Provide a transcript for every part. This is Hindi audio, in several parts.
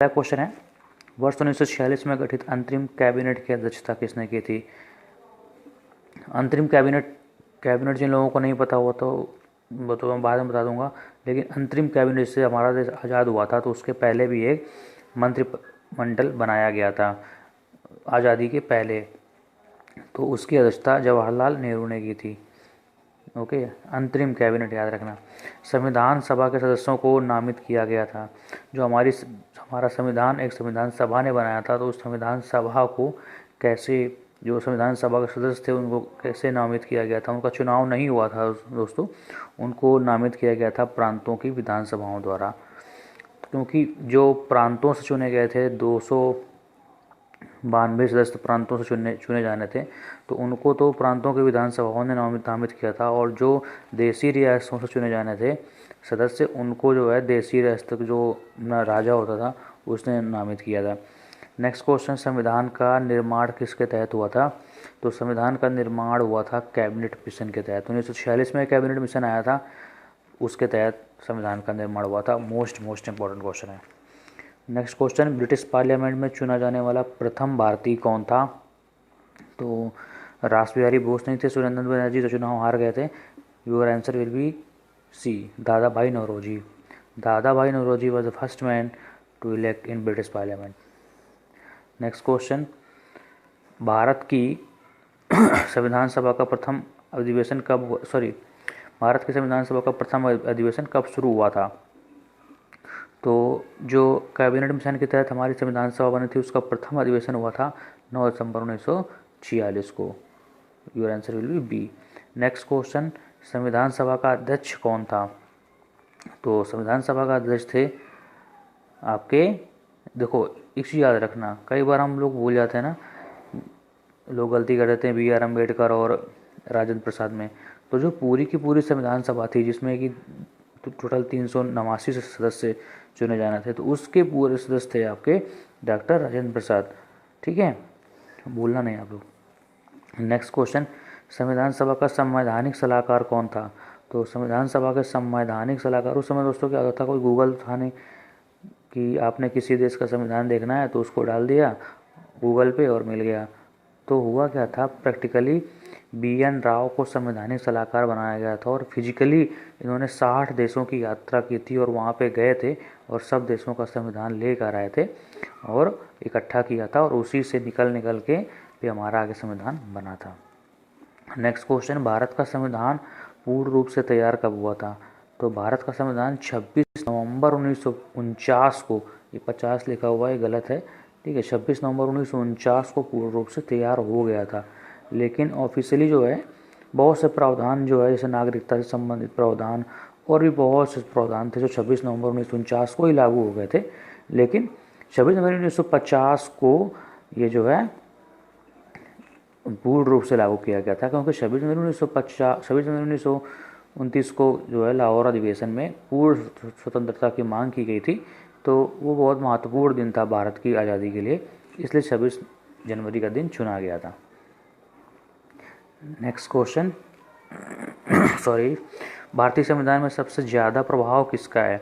क्वेश्चन है, वर्ष 1946 में गठित अंतरिम कैबिनेट की अध्यक्षता किसने की थी? अंतरिम कैबिनेट जिन लोगों को नहीं पता हुआ तो वो तो मैं बाद में बता दूंगा, लेकिन अंतरिम कैबिनेट से हमारा देश आज़ाद हुआ था तो उसके पहले भी एक मंत्रिमंडल बनाया गया था आज़ादी के पहले, तो उसकी अध्यक्षता जवाहरलाल नेहरू ने की थी। ओके, अंतरिम कैबिनेट याद रखना। संविधान सभा के सदस्यों को नामित किया गया था। जो हमारा संविधान एक संविधान सभा ने बनाया था, तो उस संविधान सभा को कैसे, जो संविधान सभा के सदस्य थे उनको कैसे नामित किया गया था? उनका चुनाव नहीं हुआ था दोस्तों, उनको नामित किया गया था प्रांतों की विधानसभाओं द्वारा, क्योंकि जो प्रांतों से चुने गए थे 292 सदस्य प्रांतों से चुने जाने थे, तो उनको तो प्रांतों की विधानसभाओं ने नामित किया था, और जो देसी रियासतों से चुने जाने थे सदस्य, उनको जो है देसी रियासत जो राजा होता था उसने नामित किया था। नेक्स्ट क्वेश्चन, संविधान का निर्माण किसके तहत हुआ था? तो संविधान का निर्माण हुआ था कैबिनेट मिशन के तहत। 1946 में कैबिनेट मिशन आया था, उसके तहत संविधान का निर्माण हुआ था। मोस्ट इंपॉर्टेंट क्वेश्चन है। नेक्स्ट क्वेश्चन, ब्रिटिश पार्लियामेंट में चुना जाने वाला प्रथम भारतीय कौन था? तो रास बिहारी बोस नहीं थे, सुरेंद्र बनर्जी तो चुनाव हार गए थे। Your answer will be C, Dadabhai Naoroji. Dadabhai Naoroji was the first man to elect in British parliament. Next question, Bharat की संविधान सभा का प्रथम अधिवेशन कब शुरू हुआ था? तो जो कैबिनेट मिशन के तहत हमारी संविधान सभा बनी थी, उसका प्रथम अधिवेशन हुआ था 9 दिसंबर 1946 को। Your answer will be B. Next question, संविधान सभा का अध्यक्ष कौन था? तो संविधान सभा का अध्यक्ष थे आपके, देखो एक चीज़ याद रखना, कई बार हम लोग भूल जाते हैं ना, लोग गलती कर देते हैं BR अम्बेडकर और राजेंद्र प्रसाद में। तो जो पूरी की पूरी संविधान सभा थी, जिसमें कि टोटल 389 सदस्य चुने जाने थे, तो उसके पूरे सदस्य थे आपके डॉक्टर राजेंद्र प्रसाद। ठीक है, भूलना नहीं आप लोग। नेक्स्ट क्वेश्चन, संविधान सभा का संवैधानिक सलाहकार कौन था? तो संविधान सभा के संवैधानिक सलाहकार, उस समय दोस्तों क्या होता था, कोई गूगल था नहीं कि आपने किसी देश का संविधान देखना है तो उसको डाल दिया गूगल पे और मिल गया। तो हुआ क्या था, प्रैक्टिकली BN राव को संवैधानिक सलाहकार बनाया गया था, और फिजिकली इन्होंने 60 देशों की यात्रा की थी और वहाँ पे गए थे और सब देशों का संविधान लेकर आए थे और इकट्ठा किया था, और उसी से निकल के भी हमारा आगे संविधान बना था। नेक्स्ट क्वेश्चन, भारत का संविधान पूर्ण रूप से तैयार कब हुआ था? तो भारत का संविधान 26 नवंबर 1949 को, ये 50 लिखा हुआ है, गलत है, ठीक है, 26 नवंबर 1949 को पूर्ण रूप से तैयार हो गया था। लेकिन ऑफिशियली जो है बहुत से प्रावधान जो है, जैसे नागरिकता से संबंधित प्रावधान और भी बहुत से प्रावधान थे जो 26 नवंबर 1949 को ही लागू हो गए थे, लेकिन 26 जनवरी 1950 को ये जो है पूर्ण रूप से लागू किया गया था, क्योंकि 26 जनवरी 1929 को जो है लाहौर अधिवेशन में पूर्ण स्वतंत्रता की मांग की गई थी, तो वो बहुत महत्वपूर्ण दिन था भारत की आज़ादी के लिए, इसलिए 26 जनवरी का दिन चुना गया था। नेक्स्ट क्वेश्चन, भारतीय संविधान में सबसे ज़्यादा प्रभाव किसका है?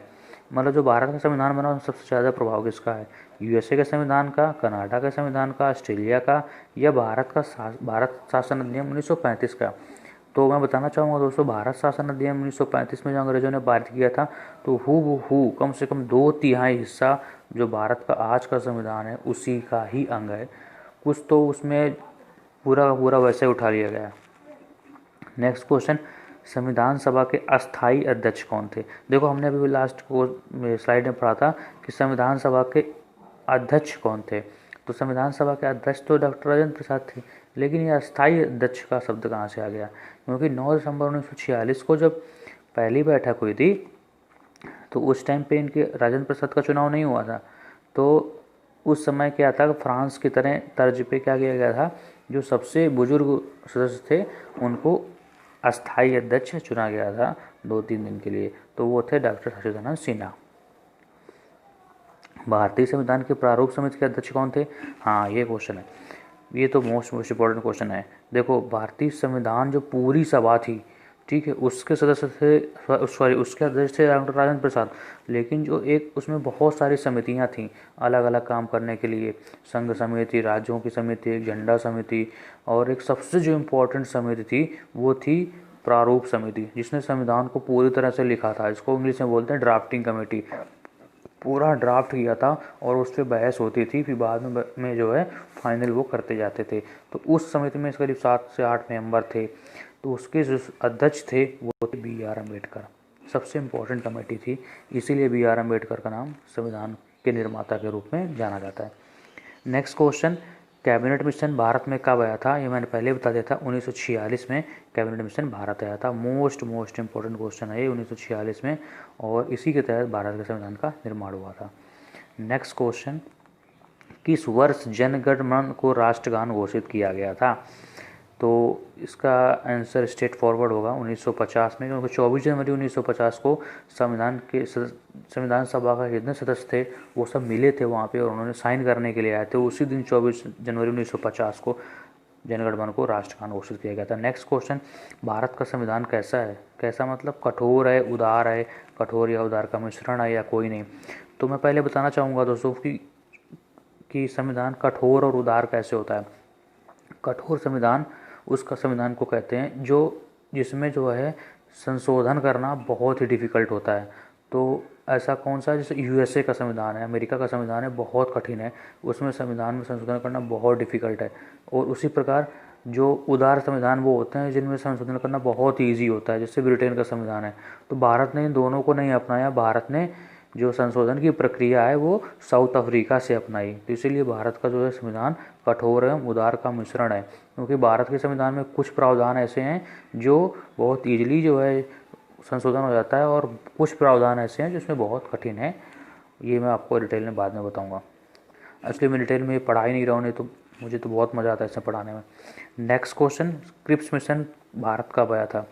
मतलब जो भारत का संविधान बना उसमें सबसे ज़्यादा प्रभाव किसका है? USA के संविधान का, कनाडा के संविधान का, ऑस्ट्रेलिया का, या भारत शासन अधिनियम 1935 का? तो मैं बताना चाहूँगा दोस्तों, भारत शासन अधिनियम 1935 में जो अंग्रेजों ने पारित किया था, तो हूबहू कम से कम 2/3 हिस्सा जो भारत का आज का संविधान है उसी का ही अंग है, कुछ तो उसमें पूरा का पूरा वैसे उठा लिया गया। नेक्स्ट क्वेश्चन, संविधान सभा के अस्थाई अध्यक्ष कौन थे? देखो हमने अभी लास्ट को स्लाइड में पढ़ा था कि संविधान सभा के अध्यक्ष कौन थे, तो संविधान सभा के अध्यक्ष तो डॉक्टर राजेंद्र प्रसाद थे, लेकिन ये अस्थाई अध्यक्ष का शब्द कहाँ से आ गया? क्योंकि 9 दिसंबर 1946 को जब पहली बैठक हुई थी, तो उस टाइम पे इनके राजेंद्र प्रसाद का चुनाव नहीं हुआ था, तो उस समय क्या था, फ्रांस की तरह तर्ज पे क्या किया गया था, जो सबसे बुजुर्ग सदस्य थे उनको अस्थाई अध्यक्ष चुना गया था 2-3 दिन के लिए, तो वो थे डॉक्टर सच्चिदानंद सिन्हा। भारतीय संविधान के प्रारूप समिति के अध्यक्ष कौन थे? हाँ, ये क्वेश्चन है, ये तो मोस्ट इंपॉर्टेंट क्वेश्चन है। देखो भारतीय संविधान जो पूरी सभा थी, ठीक है, उसके सदस्य थे, सॉरी उसके अध्यक्ष थे डॉक्टर राजेंद्र प्रसाद। लेकिन जो एक उसमें बहुत सारी समितियां थीं अलग अलग काम करने के लिए, संघ समिति, राज्यों की समिति, एक झंडा समिति, और एक सबसे जो इम्पोर्टेंट समिति थी वो थी प्रारूप समिति, जिसने संविधान को पूरी तरह से लिखा था। इसको इंग्लिश में बोलते हैं ड्राफ्टिंग कमेटी। पूरा ड्राफ्ट किया था और उस पर बहस होती थी, फिर बाद में जो है फाइनल वो करते जाते थे। तो उस समिति में करीब 7 से 8 मेंबर थे। तो उसके जो अध्यक्ष थे वो थे B.R. अम्बेडकर। सबसे इम्पोर्टेंट कमेटी थी, इसीलिए B.R. अम्बेडकर का नाम संविधान के निर्माता के रूप में जाना जाता है। Next question, cabinet mission Bharat में कब आया था? ये मैंने पहले बता दिया था, 1946 में कैबिनेट मिशन भारत आया था। मोस्ट इम्पोर्टेंट क्वेश्चन है ये, 1946 में, और इसी के तहत भारत के संविधान का निर्माण हुआ था। नेक्स्ट क्वेश्चन, किस वर्ष जन गण मन को राष्ट्रगान घोषित किया गया था? तो इसका आंसर स्ट्रेट फॉरवर्ड होगा 1950 में, क्योंकि 24 जनवरी 1950 को संविधान सभा का जितने सदस्य थे वो सब मिले थे वहाँ पे और उन्होंने साइन करने के लिए आए थे। उसी दिन 24 जनवरी 1950 को जनगण मन को राष्ट्रगान घोषित किया गया था। नेक्स्ट क्वेश्चन, भारत का संविधान कैसा है? कैसा मतलब कठोर है, उदार है, कठोर या उदार का मिश्रण है, या कोई नहीं? तो मैं पहले बताना चाहूँगा दोस्तों कि संविधान कठोर और उदार कैसे होता है। कठोर संविधान उसका संविधान को कहते हैं जिसमें जो है संशोधन करना बहुत ही डिफ़िकल्ट होता है। तो ऐसा कौन सा, जैसे USA का संविधान है, अमेरिका का संविधान है, बहुत कठिन है, उसमें संविधान में संशोधन करना बहुत डिफ़िकल्ट है। और उसी प्रकार जो उदार संविधान वो होते हैं जिनमें संशोधन करना बहुत ईजी होता है, जैसे ब्रिटेन का संविधान है। तो भारत ने इन दोनों को नहीं अपनाया। भारत ने जो संशोधन की प्रक्रिया है वो साउथ अफ्रीका से अपनाई। तो इसीलिए भारत का जो है संविधान कठोर एवं उदार का मिश्रण है, क्योंकि भारत के संविधान में कुछ प्रावधान ऐसे हैं जो बहुत ईजिली जो है संशोधन हो जाता है, और कुछ प्रावधान ऐसे हैं जिसमें बहुत कठिन है। ये मैं आपको डिटेल में बाद में बताऊँगा। एक्चुअली मैं डिटेल में पढ़ा ही नहीं रहा हूँ, नहीं तो मुझे तो बहुत मज़ा आता है इसे पढ़ाने में। Next question, Cripps mission Bharat कब आया था?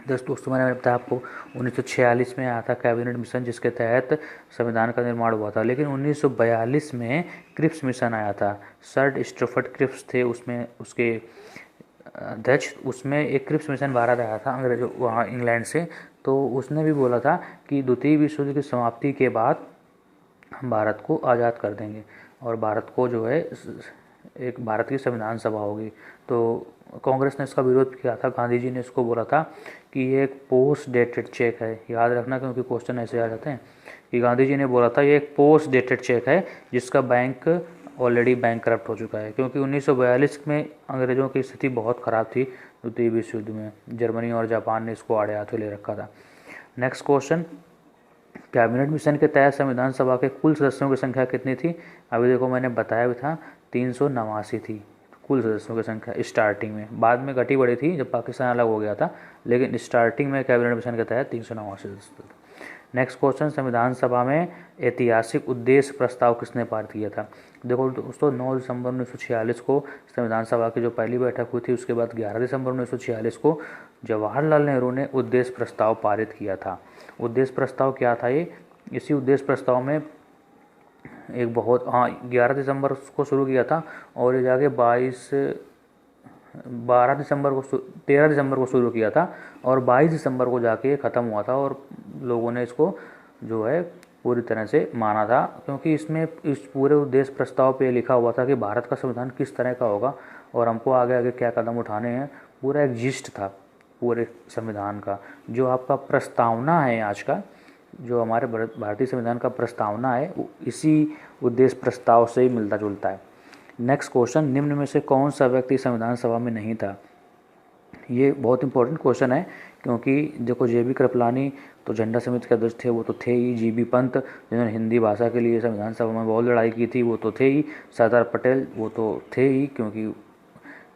दोस्तों मैंने बताया आपको 1946 में आया था कैबिनेट मिशन, जिसके तहत संविधान का निर्माण हुआ था। लेकिन 1942 में क्रिप्स मिशन आया था। सर स्टफर्ड क्रिप्स थे उसमें, उसके अध्यक्ष। उसमें एक क्रिप्स मिशन भारत आया था अंग्रेजों वहाँ इंग्लैंड से। तो उसने भी बोला था कि द्वितीय विश्व युद्ध की समाप्ति के बाद हम भारत को आज़ाद कर देंगे और भारत को जो है एक भारत की संविधान सभा होगी। तो कांग्रेस ने इसका विरोध किया था। गांधी जी ने इसको बोला था कि ये एक पोस्ट डेटेड चेक है। याद रखना, क्योंकि क्वेश्चन ऐसे आ जाते हैं कि गांधी जी ने बोला था ये एक पोस्ट डेटेड चेक है जिसका बैंक ऑलरेडी बैंकरप्ट हो चुका है, क्योंकि 1942 में अंग्रेज़ों की स्थिति बहुत ख़राब थी। द्वितीय विश्व युद्ध में जर्मनी और जापान ने इसको आड़े हाथों ले रखा था। नेक्स्ट क्वेश्चन, कैबिनेट मिशन के तहत संविधान सभा के कुल सदस्यों की संख्या कितनी थी? अभी देखो मैंने बताया भी था 389 थी कुल सदस्यों की संख्या स्टार्टिंग में। बाद में घटी बढ़ी थी जब पाकिस्तान अलग हो गया था, लेकिन स्टार्टिंग में कैबिनेट मिशन के तहत 389 सदस्य थे। नेक्स्ट क्वेश्चन, संविधान सभा में ऐतिहासिक उद्देश्य प्रस्ताव किसने पारित किया था? देखो दोस्तों 9 दिसंबर 1946 को संविधान सभा की जो पहली बैठक हुई थी, उसके बाद 11 दिसंबर 1946 को जवाहरलाल नेहरू ने उद्देश्य प्रस्ताव पारित किया था। उद्देश्य प्रस्ताव क्या था ये? इसी उद्देश्य प्रस्ताव में एक बहुत 11 दिसंबर को शुरू किया था और ये जाके 13 दिसंबर को शुरू किया था और 22 दिसंबर को जाके ख़त्म हुआ था। और लोगों ने इसको जो है पूरी तरह से माना था, क्योंकि इसमें इस पूरे उद्देश्य प्रस्ताव पे लिखा हुआ था कि भारत का संविधान किस तरह का होगा और हमको आगे आगे क्या कदम उठाने हैं। पूरा एक जिस्ट था पूरे संविधान का। जो आपका प्रस्तावना है आज का, जो हमारे भारतीय संविधान का प्रस्तावना है, वो इसी उद्देश्य प्रस्ताव से ही मिलता जुलता है। नेक्स्ट क्वेश्चन, निम्न में से कौन सा व्यक्ति संविधान सभा में नहीं था? ये बहुत इंपॉर्टेंट क्वेश्चन है, क्योंकि देखो JB कृपलानी तो झंडा समिति के अध्यक्ष थे, वो तो थे ही। GB पंत जिन्होंने हिंदी भाषा के लिए संविधान सभा में बहुत लड़ाई की थी, वो तो थे ही। सरदार पटेल वो तो थे ही, क्योंकि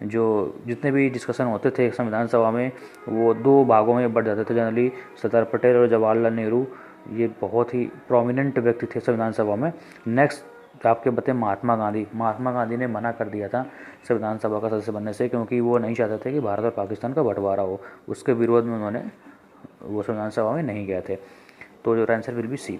जो जितने भी डिस्कशन होते थे संविधान सभा में वो 2 भागों में बढ़ जाते थे जनरली। सरदार पटेल और जवाहरलाल नेहरू ये बहुत ही प्रोमिनेंट व्यक्ति थे संविधान सभा में। नेक्स्ट आपके बताए महात्मा गांधी। महात्मा गांधी ने मना कर दिया था संविधान सभा का सदस्य बनने से, क्योंकि वो नहीं चाहते थे कि भारत और पाकिस्तान का बंटवारा हो। उसके विरोध में उन्होंने वो संविधान सभा में नहीं गए थे। तो जो answer will be C.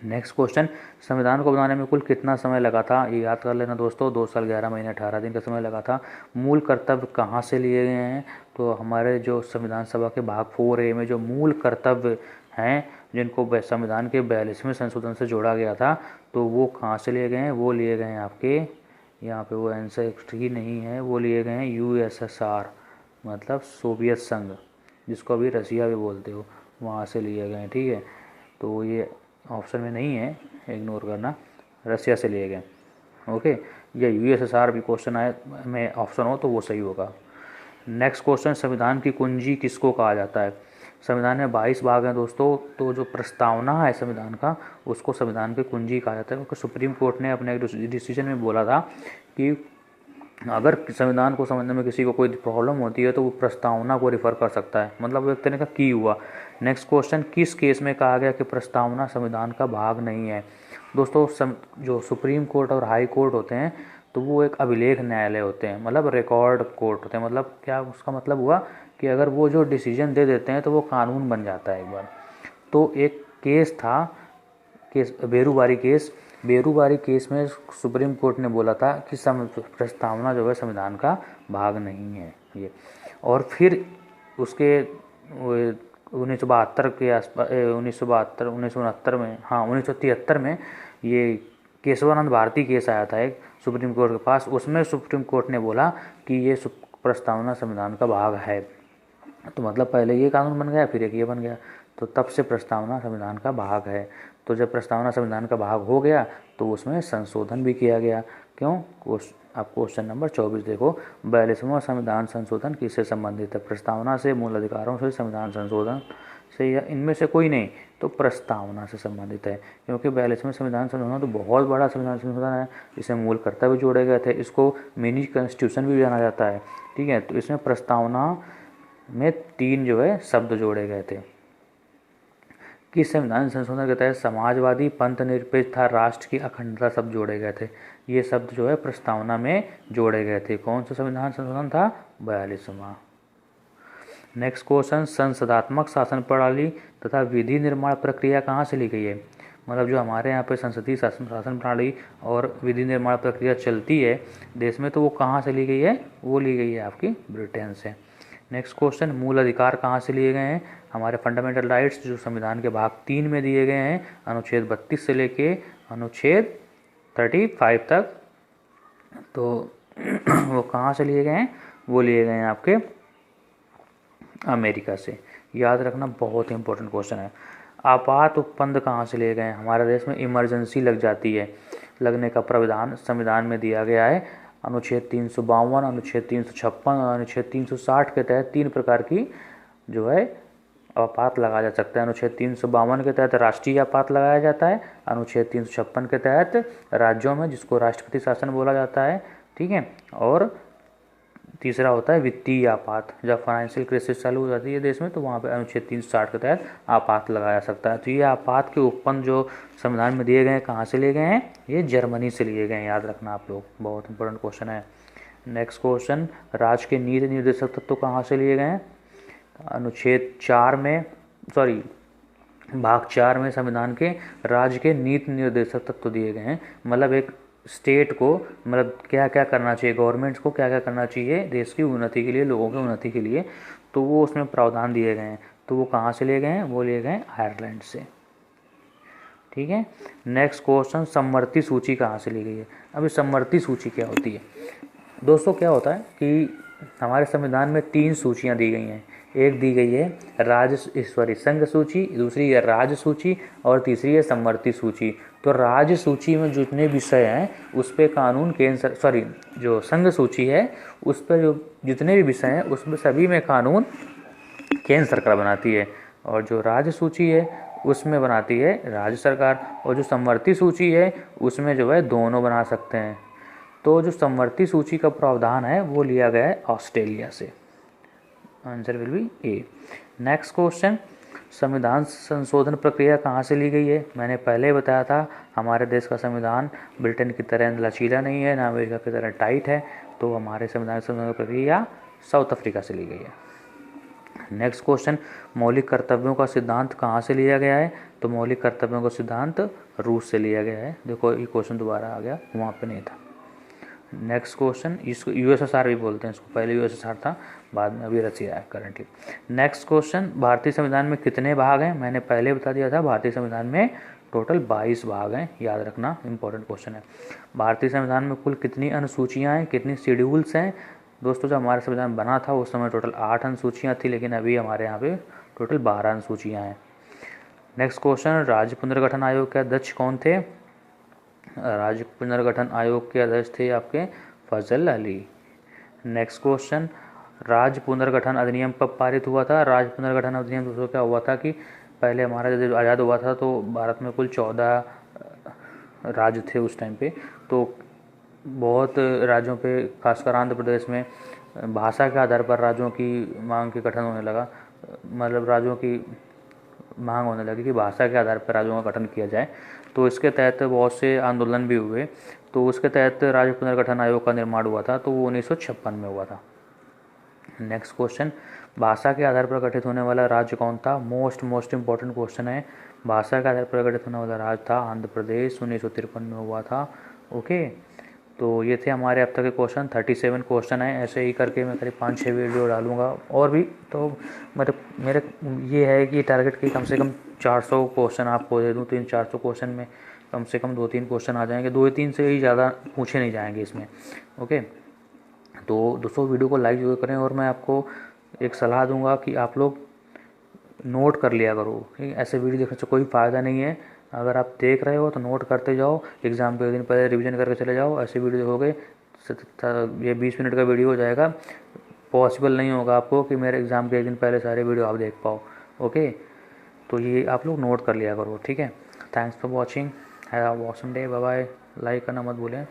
Next question, संविधान को बनाने में कुल कितना समय लगा था? ये याद कर लेना दोस्तों, 2 साल 11 महीने 18 दिन का समय लगा था। मूल कर्तव्य कहाँ से लिए गए हैं? तो हमारे जो संविधान सभा के भाग 4A में जो मूल कर्तव्य हैं जिनको संविधान के 42वें संशोधन से जोड़ा गया था, तो वो कहाँ से लिए गए हैं? वो लिए गए हैं आपके, यहाँ पे वो आंसर ही नहीं है, वो लिए गए हैं USSR मतलब सोवियत संघ, जिसको अभी रसिया भी बोलते हो, वहाँ से लिए गए हैं। ठीक है, तो ये ऑप्शन में नहीं है, इग्नोर करना, रसिया से लिए गए। ओके, या USSR भी क्वेश्चन आए में ऑप्शन हो तो वो सही होगा। नेक्स्ट क्वेश्चन, संविधान की कुंजी किसको कहा जाता है? संविधान में 22 भाग हैं दोस्तों, तो जो प्रस्तावना है संविधान का उसको संविधान की कुंजी कहा जाता है, क्योंकि सुप्रीम कोर्ट ने अपने एक डिसीजन में बोला था कि अगर संविधान को समझने में किसी को कोई प्रॉब्लम होती है तो वो प्रस्तावना को रिफ़र कर सकता है, मतलब वो एक तरह का की हुआ। नेक्स्ट क्वेश्चन, किस केस में कहा गया कि प्रस्तावना संविधान का भाग नहीं है? दोस्तों जो सुप्रीम कोर्ट और हाई कोर्ट होते हैं तो वो एक अभिलेख न्यायालय होते हैं, मतलब रिकॉर्ड कोर्ट होते हैं। मतलब क्या उसका मतलब हुआ कि अगर वो जो डिसीजन दे देते हैं तो वो कानून बन जाता है एक बार। तो एक केस था, केस बेरूबारी केस में सुप्रीम कोर्ट ने बोला था कि प्रस्तावना जो है संविधान का भाग नहीं है ये। और फिर उसके 1972 के आसपास 1969 में, हाँ 1973 में ये केशवानंद भारती केस आया था एक सुप्रीम कोर्ट के पास, उसमें सुप्रीम कोर्ट ने बोला कि ये प्रस्तावना संविधान का भाग है। तो मतलब पहले ये कानून बन गया फिर एक ये बन गया, तो तब से प्रस्तावना संविधान का भाग है। तो जब प्रस्तावना संविधान का भाग हो गया तो उसमें संशोधन भी किया गया। क्यों? आप क्वेश्चन नंबर 24 देखो, 42वां संविधान संशोधन किससे संबंधित है? प्रस्तावना से, मूल अधिकारों से, संविधान संशोधन से, या इनमें से कोई नहीं? तो प्रस्तावना से संबंधित है, क्योंकि 42वें संविधान संशोधन तो बहुत बड़ा संविधान संशोधन है, इसमें मूल कर्तव्य जोड़े गए थे, इसको मिनी कॉन्स्टिट्यूशन भी जाना जाता है। ठीक है, तो इसमें प्रस्तावना में 3 जो है शब्द जोड़े गए थे। किस संविधान संशोधन के तहत समाजवादी, पंथ निरपेक्षता, राष्ट्र की अखंडता शब्द जोड़े गए थे? ये शब्द जो है प्रस्तावना में जोड़े गए थे। कौन सा संविधान संशोधन था? 42वां। नेक्स्ट क्वेश्चन, संसदात्मक शासन प्रणाली तथा विधि निर्माण प्रक्रिया कहाँ से ली गई है? मतलब जो हमारे यहाँ पे संसदीय शासन प्रणाली और विधि निर्माण प्रक्रिया चलती है देश में, तो वो कहाँ से ली गई है? वो ली गई है आपकी ब्रिटेन से। नेक्स्ट क्वेश्चन, मूल अधिकार कहाँ से लिए गए हैं? हमारे फंडामेंटल राइट्स जो संविधान के भाग 3 में दिए गए हैं, अनुच्छेद 32 से लेके अनुच्छेद 35 तक, तो वो कहाँ से लिए गए हैं? वो लिए गए हैं आपके अमेरिका से। याद रखना, बहुत ही इंपॉर्टेंट क्वेश्चन है। आपात उपबंध कहाँ से लिए गए हैं? हमारे देश में इमरजेंसी लग जाती है, लगने का प्रावधान संविधान में दिया गया है। अनुच्छेद 352, अनुच्छेद 356 और अनुच्छेद 360 के तहत 3 प्रकार की जो है आपात लगाया जा सकता है। अनुच्छेद 352 के तहत राष्ट्रीय आपात लगाया जाता है, अनुच्छेद 356 के तहत राज्यों में, जिसको राष्ट्रपति शासन बोला जाता है। ठीक है, और तीसरा होता है वित्तीय आपात, जब फाइनेंशियल क्राइसिस चालू हो जाती है देश में, तो वहाँ पे अनुच्छेद 360 के तहत आपात लगाया सकता है। तो ये आपात के उपबंध जो संविधान में दिए गए हैं कहाँ से लिए गए हैं? ये जर्मनी से लिए गए हैं, याद रखना आप लोग, बहुत इंपॉर्टेंट क्वेश्चन है। नेक्स्ट क्वेश्चन, राज्य के नीति निर्देशक तत्व कहाँ से लिए गए हैं? अनुच्छेद 4 में, सॉरी भाग 4 में संविधान के राज्य के नीति निर्देशक तत्व दिए गए हैं। मतलब एक स्टेट को, मतलब क्या क्या करना चाहिए, गवर्नमेंट्स को क्या क्या करना चाहिए देश की उन्नति के लिए, लोगों की उन्नति के लिए, तो वो उसमें प्रावधान दिए गए हैं। तो वो कहाँ से लिए गए हैं? वो लिए गए हैं आयरलैंड से। ठीक है, नेक्स्ट क्वेश्चन, समवर्ती सूची कहाँ से ली गई है? अभी समवर्ती सूची क्या होती है दोस्तों? क्या होता है कि हमारे संविधान में 3 सूचियाँ दी गई हैं। एक दी गई है संघ सूची, दूसरी है राज्य सूची, और तीसरी है समवर्ती सूची। तो राज्य सूची में जितने विषय हैं उस पर कानून केंद्र, जो संघ सूची है उस पर जो जितने भी विषय हैं उसमें सभी में कानून केंद्र सरकार बनाती है, और जो राज्य सूची है उसमें बनाती है राज्य सरकार, और जो समवर्ती सूची है उसमें जो है दोनों बना सकते हैं। तो जो समवर्ती सूची का प्रावधान है वो लिया गया है ऑस्ट्रेलिया से। Answer will B A. Next question, संविधान संशोधन प्रक्रिया कहाँ से ली गई है? मैंने पहले बताया था हमारे देश का संविधान ब्रिटेन की तरह लचीला नहीं है, ना अमेरिका की तरह टाइट है, तो हमारे संविधान संशोधन प्रक्रिया साउथ अफ्रीका से ली गई है। नेक्स्ट क्वेश्चन, मौलिक कर्तव्यों का सिद्धांत कहाँ से लिया गया है? तो मौलिक कर्तव्यों का सिद्धांत रूस से लिया गया है। देखो ये क्वेश्चन दोबारा आ गया, वहाँ पे नहीं था। नेक्स्ट क्वेश्चन, इसको यूएसएसआर भी बोलते हैं, इसको पहले यूएसएसआर था, बाद में अभी रसिया है करंटली। नेक्स्ट क्वेश्चन, भारतीय संविधान में कितने भाग हैं? मैंने पहले बता दिया था, भारतीय संविधान में टोटल 22 भाग हैं, याद रखना, इंपॉर्टेंट क्वेश्चन है। भारतीय संविधान में कुल कितनी अनुसूचियाँ हैं, कितनी शेड्यूल्स हैं? दोस्तों जब हमारा संविधान बना था उस समय टोटल 8 अनुसूचियाँ थी, लेकिन अभी हमारे यहाँ पे टोटल 12 अनुसूचियाँ हैं। नेक्स्ट क्वेश्चन, राज्य पुनर्गठन आयोग के अध्यक्ष कौन थे? राज्य पुनर्गठन आयोग के अध्यक्ष थे आपके फजल अली। नेक्स्ट क्वेश्चन, राज्य पुनर्गठन अधिनियम कब पारित हुआ था? राज्य पुनर्गठन अधिनियम दोस्तों क्या हुआ था कि पहले हमारा जब आज़ाद हुआ था तो भारत में कुल 14 राज्य थे उस टाइम पे, तो बहुत राज्यों पे, खासकर आंध्र प्रदेश में भाषा के आधार पर राज्यों की मांग के गठन होने लगा, मतलब राज्यों की मांग होने लगी कि भाषा के आधार पर राज्यों का गठन किया जाए। तो इसके तहत बहुत से आंदोलन भी हुए, तो उसके तहत राज्य पुनर्गठन आयोग का निर्माण हुआ था, तो वो 1956 में हुआ था। नेक्स्ट क्वेश्चन, भाषा के आधार पर गठित होने वाला राज्य कौन था? मोस्ट इंपॉर्टेंट क्वेश्चन है। भाषा के आधार पर गठित होने वाला राज्य था आंध्र प्रदेश, 1953 में हुआ था। ओके, तो ये थे हमारे अब तक के क्वेश्चन। 37 क्वेश्चन है, ऐसे ही करके मैं करीब 5-6 वीडियो डालूंगा और भी। तो मेरे ये है कि टारगेट की कम से कम 400 क्वेश्चन आपको दे दूँ। 300-400 क्वेश्चन में कम से कम 2-3 क्वेश्चन आ जाएंगे, 2-3 से ही ज़्यादा पूछे नहीं जाएंगे इसमें। ओके, तो दोस्तों वीडियो को लाइक जरूर करें, और मैं आपको एक सलाह दूंगा कि आप लोग नोट कर लिया करो। ऐसे वीडियो देखने से कोई फ़ायदा नहीं है, अगर आप देख रहे हो तो नोट करते जाओ, एग्ज़ाम के दिन पहले रिवीजन करके चले जाओ। ऐसे वीडियो देखोगे ये 20 मिनट का वीडियो हो जाएगा, पॉसिबल नहीं होगा आपको कि मेरे एग्ज़ाम के एक दिन पहले सारे वीडियो आप देख पाओ। ओके, तो ये आप लोग नोट कर लिया करो, ठीक है। Thanks for watching, have a awesome day, bye bye. Like करना मत भूलें।